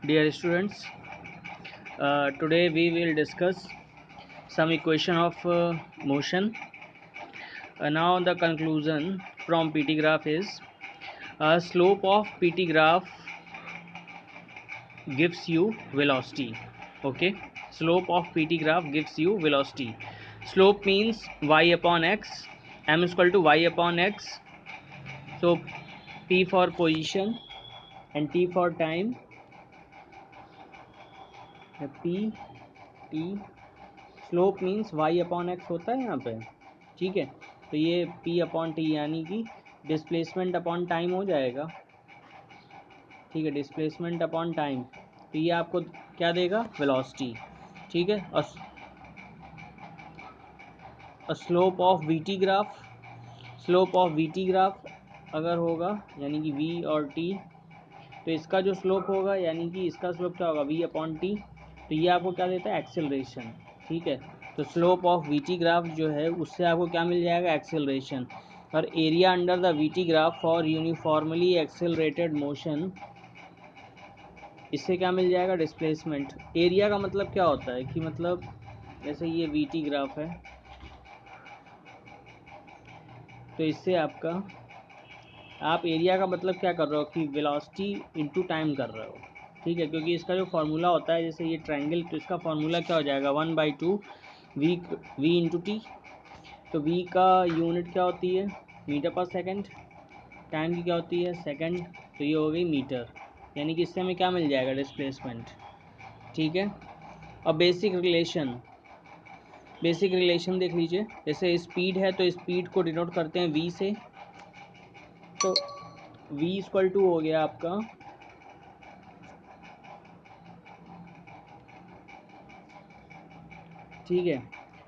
Dear students, today we will discuss some equation of motion. Now the conclusion from PT graph is slope of PT graph gives you velocity. Okay, slope of PT graph gives you velocity. Slope means y upon x, m is equal to y upon x. So P for position and T for time. P T slope means y upon x होता है यहाँ पे, ठीक है। तो ये p upon T यानी कि डिस्प्लेसमेंट अपॉन टाइम हो जाएगा, ठीक है। डिस्प्लेसमेंट अपॉन टाइम, तो ये आपको क्या देगा, वेलोसिटी, ठीक है। और slope of VT graph, slope of VT graph अगर होगा यानी कि v और t, तो इसका जो स्लोप होगा यानी कि इसका स्लोप क्या होगा, v अपॉन टी। तो ये आपको क्या देता है, एक्सेलरेशन, ठीक है। तो स्लोप ऑफ वीटी ग्राफ जो है उससे आपको क्या मिल जाएगा, एक्सेलरेशन। और area under the VT graph for uniformly accelerated motion, इससे क्या मिल जाएगा, डिस्प्लेसमेंट। एरिया का मतलब क्या होता है कि मतलब जैसे ये वीटी ग्राफ है, तो इससे आपका आप एरिया का मतलब क्या कर रहे हो कि वेलोसिटी इनटू टाइम कर रहे हो, ठीक है। क्योंकि इसका जो फार्मूला होता है, जैसे ये ट्रायंगल, तो इसका फार्मूला क्या हो जाएगा, 1/2 वी इंटू टी। तो वी का यूनिट क्या होती है, मीटर पर सेकंड। टाइम की क्या होती है, सेकंड। तो ये हो गई मीटर, यानी कि इससे हमें क्या मिल जाएगा, डिस्प्लेसमेंट, ठीक है। अब बेसिक रिलेशन देख लीजिए। जैसे स्पीड है तो स्पीड को डिनोट करते हैं वी से। तो v इक्वल टू हो गया आपका ठीक है।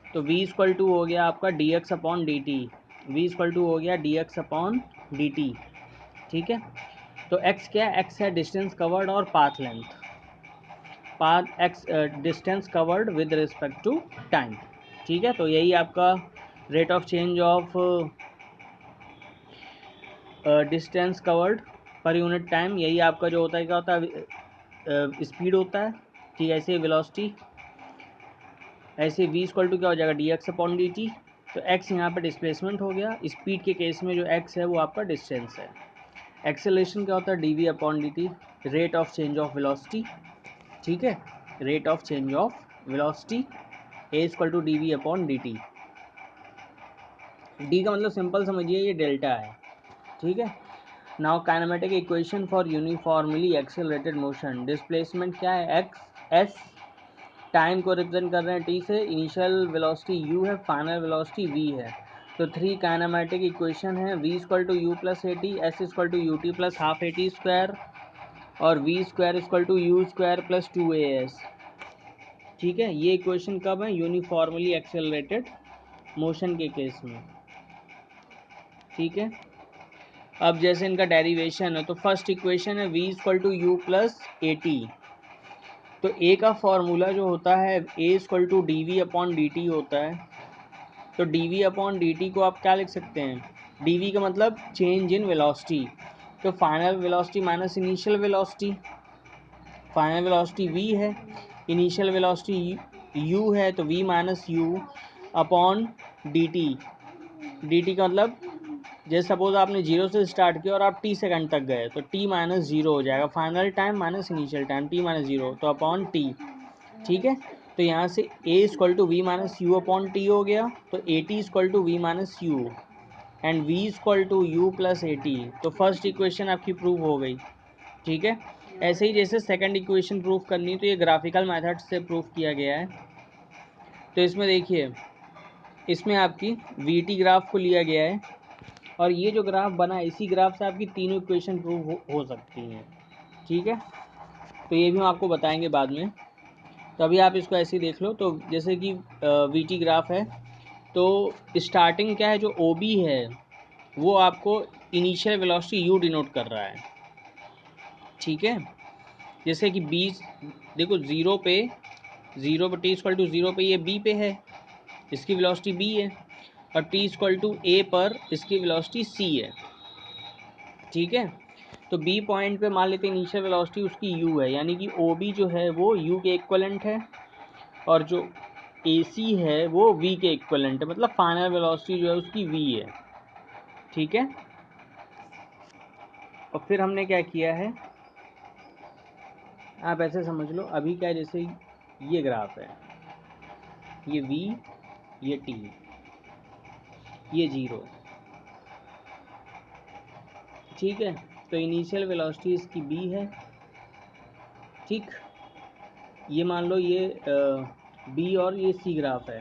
तो v इक्वल टू हो गया आपका dx upon D T. V equal to हो गया dx अपॉन डी टी, ठीक है। तो x क्या है, x है डिस्टेंस कवर्ड और path length. Path x distance covered with respect to time, ठीक है। तो यही आपका rate of change of distance covered per unit time, यही आपका जो होता है, क्या होता है, स्पीड होता है, ठीक है। ऐसे वेलोसिटी, ऐसे v इक्वल टू क्या हो जाएगा, D x upon D T. तो x यहाँ पे डिस्प्लेसमेंट हो गया, स्पीड के केस में जो x है वो आपका डिस्टेंस है। एक्सेलरेशन क्या होता है, D we upon D T, rate of change of velocity, ठीक है। Rate of change of velocity A equal to D we upon D T. D का मतलब सिंपल समझिए, ये डेल्टा है, ठीक है। Now kinematic equation for uniformly accelerated motion, displacement क्या है, एक्स एस, टाइम को रिप्रेजेंट कर रहे हैं टी से, इनिशियल वेलोसिटी u है, फाइनल वेलोसिटी v है। तो 3 काइनेमेटिक इक्वेशन है, v equal to u plus a t, s equal to u t plus half a t square, और v square equal to u square plus 2as, ठीक है। ये equation कब है, uniformly accelerated motion के case में, ठीक है। अब जैसे इनका डेरिवेशन है, तो फर्स्ट इक्वेशन है v equal to u plus a t. तो ए का फॉर्मूला जो होता है, a equal to D we upon D t होता है। तो d we upon D t को आप क्या लिख सकते हैं, डी वी का मतलब चेंज इन वेलोसिटी। तो final velocity minus initial velocity, final velocity v है, इनिशियल वेलोसिटी u है, तो v minus u upon D T. D T का मतलब जैसे सपोज आपने 0 से स्टार्ट किया और आप t सेकंड तक गए, तो t माइनस 0 हो जाएगा, final time minus initial time, t minus 0, तो अपॉन t, ठीक है। तो यहाँ से a equal to v minus u upon t हो गया, तो a t equal to v minus u and v equal to u plus a t. तो फर्स्ट इक्वेशन आपकी प्रूव हो गई, ठीक है। ऐसे ही जैसे सेकंड इक्वेशन प्रूव करनी, तो ये ग्राफिकल मेथड से प्रूव किया गया है। तो इसमें देखिए, इसमें आपकी वी टी ग्राफ को लिया गया है, और ये जो ग्राफ बना है, इसी ग्राफ से आपकी तीनों इक्वेशन प्रूव हो सकती हैं, ठीक है। तो ये भी हम आपको बताएंगे बाद में। तो अभी आप इसको ऐसे ही देख लो। तो जैसे कि वी टी ग्राफ है, तो स्टार्टिंग क्या है, जो ओ बी है वो आपको इनिशियल वेलोसिटी u डिनोट कर रहा है, ठीक है। जैसे कि बी, देखो ज़ीरो पे टी इक्वल टू ज़ीरो पे ये बी पे है, इसकी वेलोसिटी b है, और टी इक्वल टू ए पर इसकी वेलोसिटी c है, ठीक है। तो बी पॉइंट पे मान लेते हैं इनिशियल वेलोसिटी उसकी यू है, यानी कि ओ बी जो है वो यू के इक्वलेंट है और जो ए सी है वो वी के इक्वलेंट है, मतलब फाइनल वेलोसिटी जो है उसकी वी है। ठीक है, और फिर हमने क्या किया है, आप ऐसे समझ लो, अभी क्या है, जैसे ये ग्राफ है, ये v, ये t, ये 0। ठीक है, तो इनिशियल वेलोसिटी इसकी b है। ठीक, ये मान लो ये b और ये c ग्राफ है,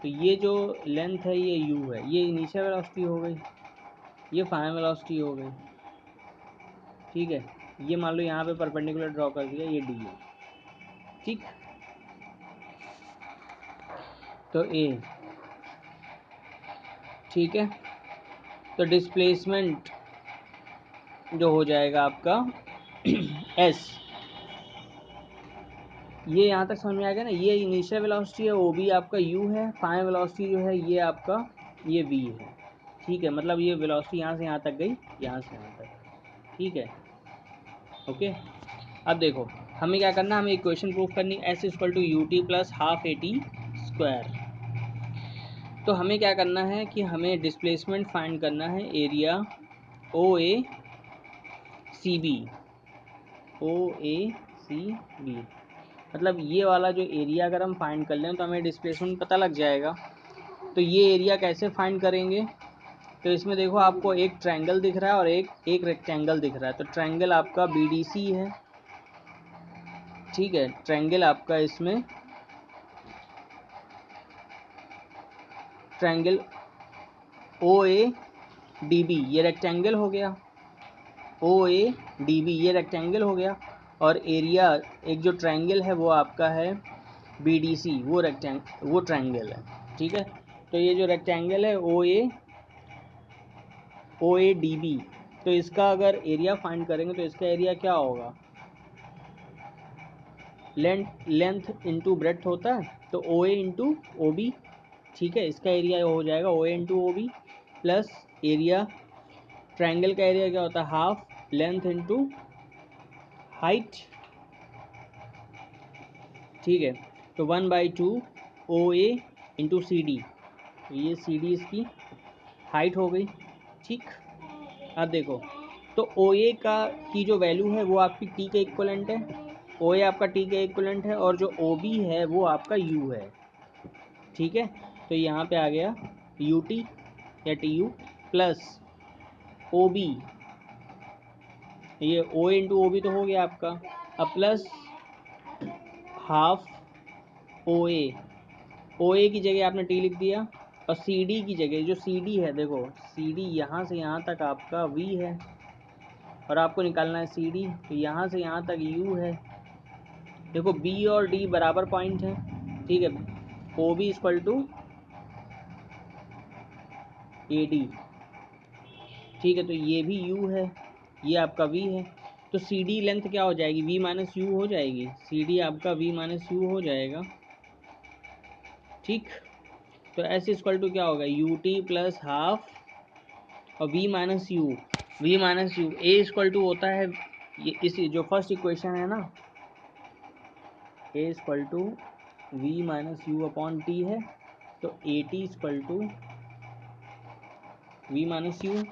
तो ये जो लेंथ है ये u है, ये इनिशियल वेलोसिटी हो गई, ये फाइनल वेलोसिटी हो गई। ठीक है, ये मान लो यहाँ पे परपेंडिकुलर ड्रॉ कर दिया, ये d है। ठीक, तो a, ठीक है, तो डिस्प्लेसमेंट जो हो जाएगा आपका s, ये यहाँ तक समझ में आ गया ना, ये इनिशियल वेलोसिटी है, वो भी आपका u है, फाइनल वेलोसिटी जो है ये आपका ये v है। ठीक है, मतलब ये वेलोसिटी यहाँ से यहाँ तक गई, यहाँ से यहाँ तक। ठीक है, ओके। अब देखो हमें क्या करना है, हमें इक्वेशन प्रूफ करनी है, s equal to u t plus half a t square. तो हमें क्या करना है कि हमें डिस्प्लेसमेंट फाइंड करना है, एरिया ओ ए सी बी, ओ ए सी बी, मतलब ये वाला जो एरिया अगर हम फाइंड कर लें तो हमें डिस्प्लेसमेंट पता लग जाएगा। तो ये एरिया कैसे फाइंड करेंगे, तो इसमें देखो आपको एक ट्रायंगल दिख रहा है और एक रेक्टेंगल दिख रहा है, तो ट्रायंगल आपका BDC है। ठीक है, ट्रायंगल आपका इसमें ट्रायंगल OADB, ये रेक्टेंगल हो गया, OADB ये रेक्टेंगल हो गया, और एरिया एक जो ट्रायंगल है वो आपका है BDC, वो ट्रायंगल है। ठीक है, तो ये जो रेक्टेंगल है OADB, तो इसका अगर एरिया फाइंड करेंगे तो इसका एरिया क्या होगा, लेंथ इंटू ब्रेड्थ होता है, तो OA इंटू OB। ठीक है, इसका एरिया हो जाएगा OA into OB plus area, triangle का एरिया क्या होता है, हाफ लेंथ इंटू हाइट। ठीक है, तो 1/2 OA इंटू CD, तो ये CD इसकी हाइट हो गई। ठीक, अब देखो, तो OA की जो वैल्यू है वो आपकी T के इक्वलेंट है, OA आपका T के इक्वलेंट है, और जो OB है वो आपका U है। ठीक है, तो यहाँ पे आ गया UT या TU प्लस OB, ये OA इंटू OB तो हो गया आपका, अब प्लस हाफ OA की जगह आपने T लिख दिया, और CD की जगह जो CD है, देखो CD यहाँ से यहाँ तक आपका V है, और आपको निकालना है CD, तो यहाँ से यहाँ तक U है। देखो B और D बराबर पॉइंट है। ठीक है, OB इक्वल टू AD। ठीक है, तो ये भी U है, ये आपका V है, तो CD लेंथ क्या हो जाएगी, V माइनस U हो जाएगी, CD आपका V माइनस U हो जाएगा। ठीक, तो S इक्वल टू क्या होगा, UT प्लस हाफ, और V minus u A equal to होता है, ये इस जो फर्स्ट इक्वेशन है ना, A equal to V minus u upon T है, तो AT equal to V minus u.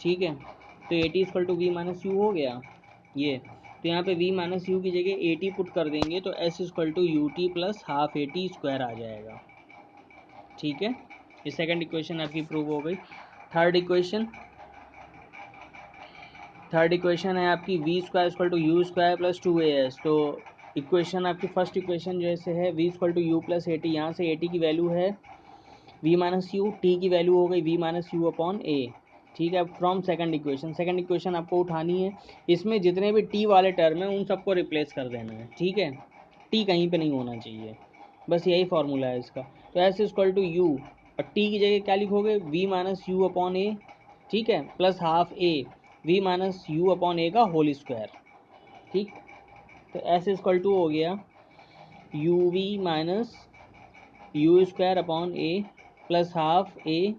ठीक है, तो AT equal to V minus u हो गया ये, तो यहाँ पे V माइनस यू की जगह AT पुट कर देंगे, तो S equal to UT plus half AT square आ जाएगा। ठीक है, ये सेकंड इक्वेशन आपकी प्रूव हो गई। थर्ड इक्वेशन है आपकी V square equal to u square plus 2AS। तो इक्वेशन आपकी फर्स्ट इक्वेशन जैसे है V equal to u plus AT, यहाँ से AT की वैल्यू है V माइनस यू, T की वैल्यू हो गई V minus u upon A। ठीक है, फ्रॉम सेकंड इक्वेशन आपको उठानी है, इसमें जितने भी T वाले टर्म हैं उन सबको रिप्लेस कर देना है। ठीक है, T कहीं पे नहीं होना चाहिए, बस यही फार्मूला है इसका। तो S इक्वल टू यू, और T की जगह क्या लिखोगे, V minus u upon A। ठीक है, plus half A V minus u upon A का होल स्क्वायर। ठीक, तो S इक्वल टू हो गया UV minus u square upon A plus half A,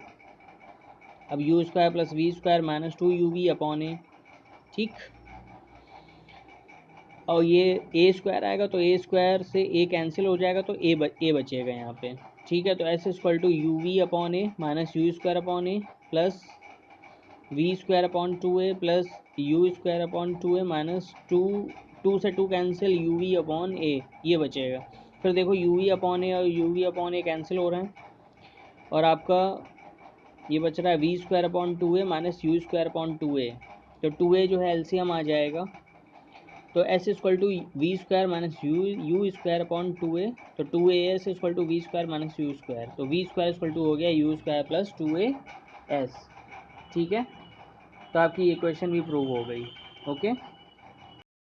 अब you square plus V square minus 2UV upon A। ठीक। और ये ए square आएगा तो ए स्क्वायर से ए कैंसिल हो जाएगा तो ए बचेगा यहाँ पे। ठीक है, तो s equal to u v upon a minus u square upon a plus v square upon 2a plus u square upon 2a minus 2 से 2 cancel u v upon a, ये बचेगा। फिर देखो यू वी अपॉन ए और u v upon a cancel हो रहे हैं और आपका ये बच रहा है v square upon 2a minus u square upon 2a। तो 2a जो है एलसीएम आ जाएगा, तो s equal to v square minus u square upon 2a। तो 2as equal to v square minus u square, तो वी स्क्वायर इक्वल टू हो गया यू स्क्वायर प्लस 2as। ठीक है, तो आपकी इक्वेशन भी प्रूव हो गई। ओके।